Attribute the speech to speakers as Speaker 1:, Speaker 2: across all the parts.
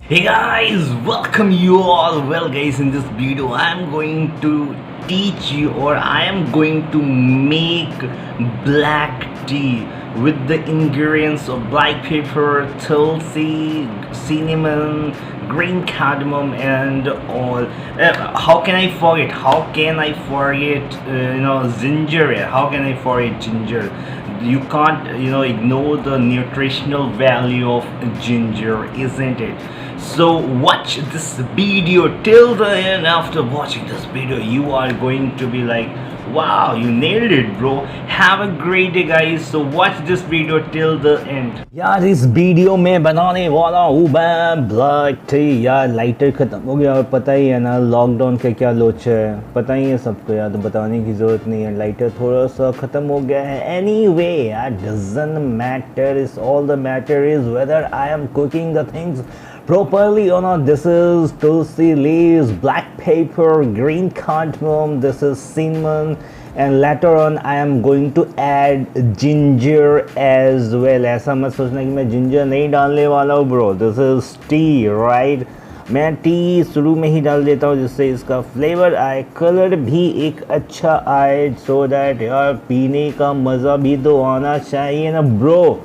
Speaker 1: Hey guys, welcome you all. Well guys, in this video I am going to teach you, or I am going to make black tea with the ingredients of black pepper, tulsi, cinnamon, green cardamom and all. How can I forget? How can I forget ginger? How can I forget ginger? You can't ignore the nutritional value of ginger, isn't it? So watch this video till the end. After watching this video you are going to be like, wow, you nailed it bro. Have a great day guys. So watch this video till the end. यार इस video में बनाने वाला हूँ मैं black T. यार lighter ख़त्म हो गया और पता ही है ना लॉकडाउन का क्या लोच है, पता ही है सबको यार, तो बताने की ज़रूरत नहीं है। लाइटर थोड़ा सा ख़त्म हो गया है। एनीवे यार doesn't matter, is all the matter is whether I am cooking the things properly or not. This is tulsi leaves, black pepper, green cardamom, this is cinnamon, and later on I am going to add ginger as well. ऐसा मत सोचना कि मैं ginger नहीं डालने वाला हूँ bro. This is tea, right? मैं टी शुरू में ही डाल देता हूँ जिससे इसका फ्लेवर आए, कलर भी एक अच्छा आए, सो दैट यार पीने का मज़ा भी तो आना चाहिए ना ब्रो,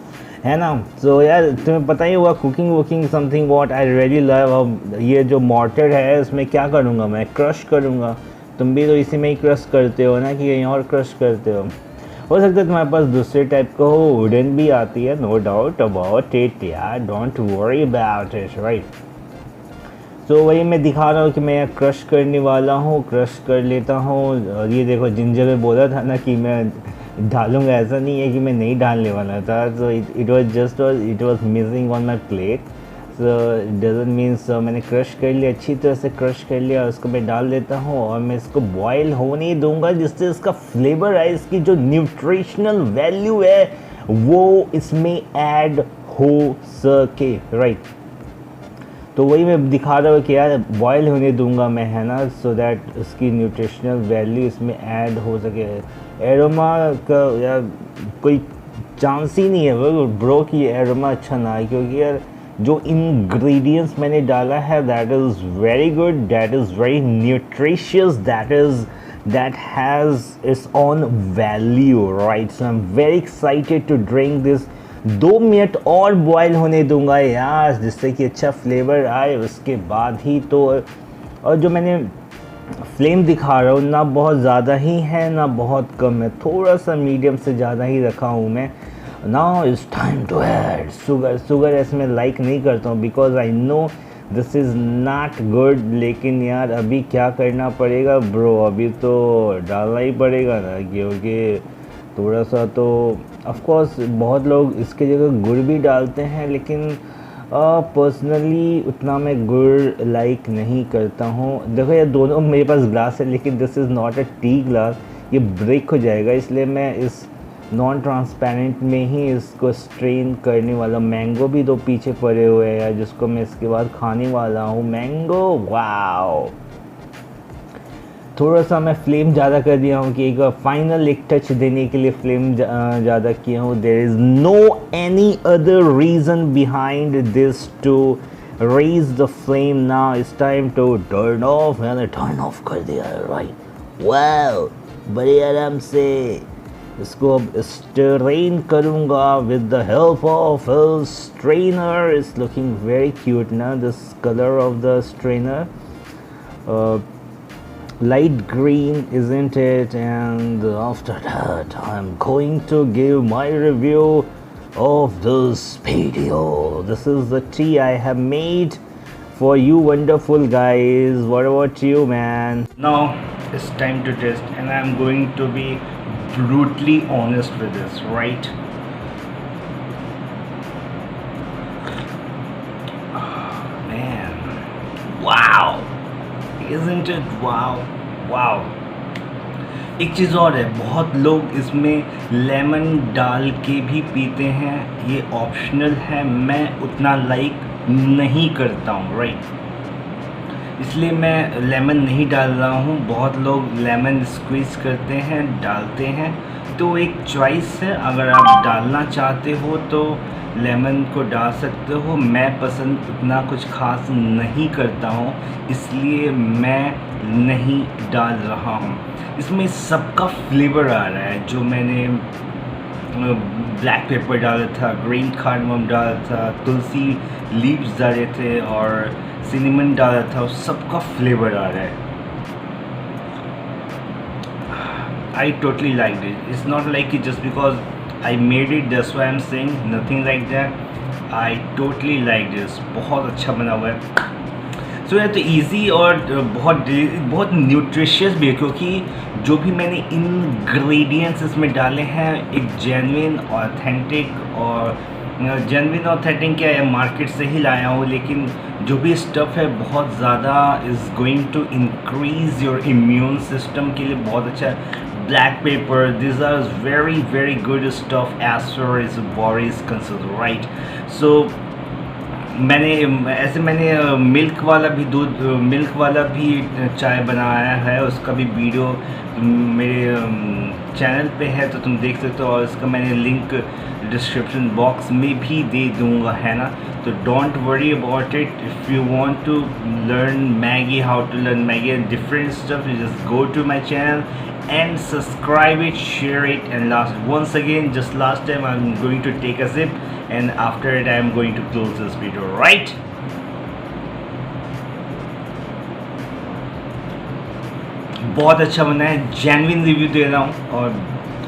Speaker 1: है ना। तो यार तुम्हें पता ही होगा कुकिंग वुकिंग something what I really love. अब ये जो मॉर्टर है इसमें क्या करूँगा मैं, क्रश करूँगा। तुम भी तो इसी में ही क्रश करते हो ना कि कहीं और क्रश करते हो सकता है तुम्हारे पास दूसरे टाइप का हो, वुडन भी आती है, नो डाउट अबाउट इट यार, don't worry about it, right. तो वही मैं दिखा रहा हूँ कि मैं क्रश करने वाला हूँ, क्रश कर लेता हूँ। और ये देखो जिंजर में बोला था ना कि मैं डालूंगा, ऐसा नहीं है कि मैं नहीं डालने वाला था। So it was missing on my plate, so it doesn't means मैंने क्रश कर लिया, अच्छी तरह से क्रश कर लिया, उसको मैं डाल देता हूँ और मैं इसको बॉयल होने दूंगा जिससे इसका फ्लेवर है, इसकी जो न्यूट्रिशनल वैल्यू है वो इसमें ऐड हो सके, राइट। तो वही मैं दिखा रहा हूँ कि यार बॉयल होने दूंगा मैं, है ना, सो दैट उसकी न्यूट्रिशनल वैल्यू इसमें ऐड हो सके। एरोमा का यार कोई चांस ही नहीं है ब्रो कि एरोमा अच्छा ना आए, क्योंकि यार जो इंग्रेडिएंट्स मैंने डाला है that is very good, that is very nutritious, that has its own value, right? So I'm very excited to drink this। 2 minute और बॉयल होने दूंगा यार जिससे कि अच्छा फ्लेवर आए, उसके बाद ही तो। और जो मैंने फ्लेम दिखा रहा हूँ ना बहुत ज़्यादा ही है ना बहुत कम है, थोड़ा सा मीडियम से ज़्यादा ही रखा हूँ मैं। Now it's time to add sugar ऐसे मैं लाइक नहीं करता हूँ because I know this is not good, लेकिन यार अभी क्या करना पड़ेगा ब्रो, अभी तो डालना ही पड़ेगा ना, क्योंकि थोड़ा सा तो ऑफ कोर्स बहुत लोग इसके जगह गुड़ भी डालते हैं, लेकिन पर्सनली उतना मैं गुड़ लाइक नहीं करता हूँ। देखो ये दोनों मेरे पास ग्लास है, लेकिन this is not a T glass, ये ब्रेक हो जाएगा, इसलिए मैं इस नॉन ट्रांसपेरेंट में ही इसको स्ट्रेन करने वाला। मैंगो भी दो पीछे पड़े हुए हैं यार जिसको मैं इसके बाद खाने वाला हूँ, मैंगो, वाओ। थोड़ा सा मैं फ्लेम ज़्यादा कर दिया हूँ कि एक फाइनल एक टच देने के लिए फ्लेम ज़्यादा किया हूँ। There is no any other reason behind this to raise the flame. Now it's time to turn off, मैंने टर्न ऑफ कर दिया है, राइट। वाओ, बड़े आराम से इसको अब स्ट्रेन करूँगा with the help of a strainer. It's looking very cute ना, this colour of the strainer, light green, isn't it? And after that I'm going to give my review of this video. This is the tea I have made for you wonderful guys. What about you, man? Now it's time to test, and I'm going to be brutally honest with this, right? Man, wow, isn't it? wow। एक चीज़ और है, बहुत लोग इसमें lemon डाल के भी पीते हैं, ये ऑप्शनल है, मैं उतना लाइक नहीं करता हूँ, राइट, इसलिए मैं लेमन नहीं डाल रहा हूँ। बहुत लोग लेमन स्क्वीज़ करते हैं, डालते हैं, तो एक चॉइस है, अगर आप डालना चाहते हो तो लेमन को डाल सकते हो। मैं पसंद उतना कुछ खास नहीं करता हूँ, इसलिए मैं नहीं डाल रहा हूँ। इसमें सबका फ्लेवर आ रहा है। जो मैंने ब्लैक पेपर डाला था, ग्रीन कार्डमम डाला था, तुलसी लीव्स डाले थे और सिनेमन डाला था, सबका फ्लेवर आ रहा है। I totally liked it. It's not like it just because I made it, that's why I'm saying, nothing like that. I totally liked this. बहुत अच्छा बना हुआ है। सो ये तो इजी और बहुत न्यूट्रिशियस भी है, क्योंकि जो भी मैंने इंग्रेडिएंट्स इसमें डाले हैं एक जेन्युइन ऑथेंटिक, और जेन्युइन ऑथेंटिक क्या है, मार्केट से ही लाया हूँ, लेकिन जो भी स्टफ़ है बहुत ज़्यादा is going to increase your immune system के लिए बहुत अच्छा है। Black pepper, this are very good stuff as far as body is considered, right. So मैंने मिल्क वाला भी मिल्क वाला भी चाय बनाया है, उसका भी वीडियो मेरे चैनल पे है, तो तुम देख सकते हो, और इसका मैंने लिंक डिस्क्रिप्शन बॉक्स में भी दे दूंगा, है ना। तो don't worry about it. If you want to learn Maggi, how to learn Maggi and different stuff, you just go to my channel and subscribe it, share it, and once again, just last time, I'm going to take a sip, and after it I'm going to close this video, right? बहुत अच्छा बना है, genuine review दे रहा हूँ, और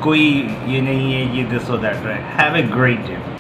Speaker 1: कोई ये नहीं है ये दिस और that, right. Have a great day.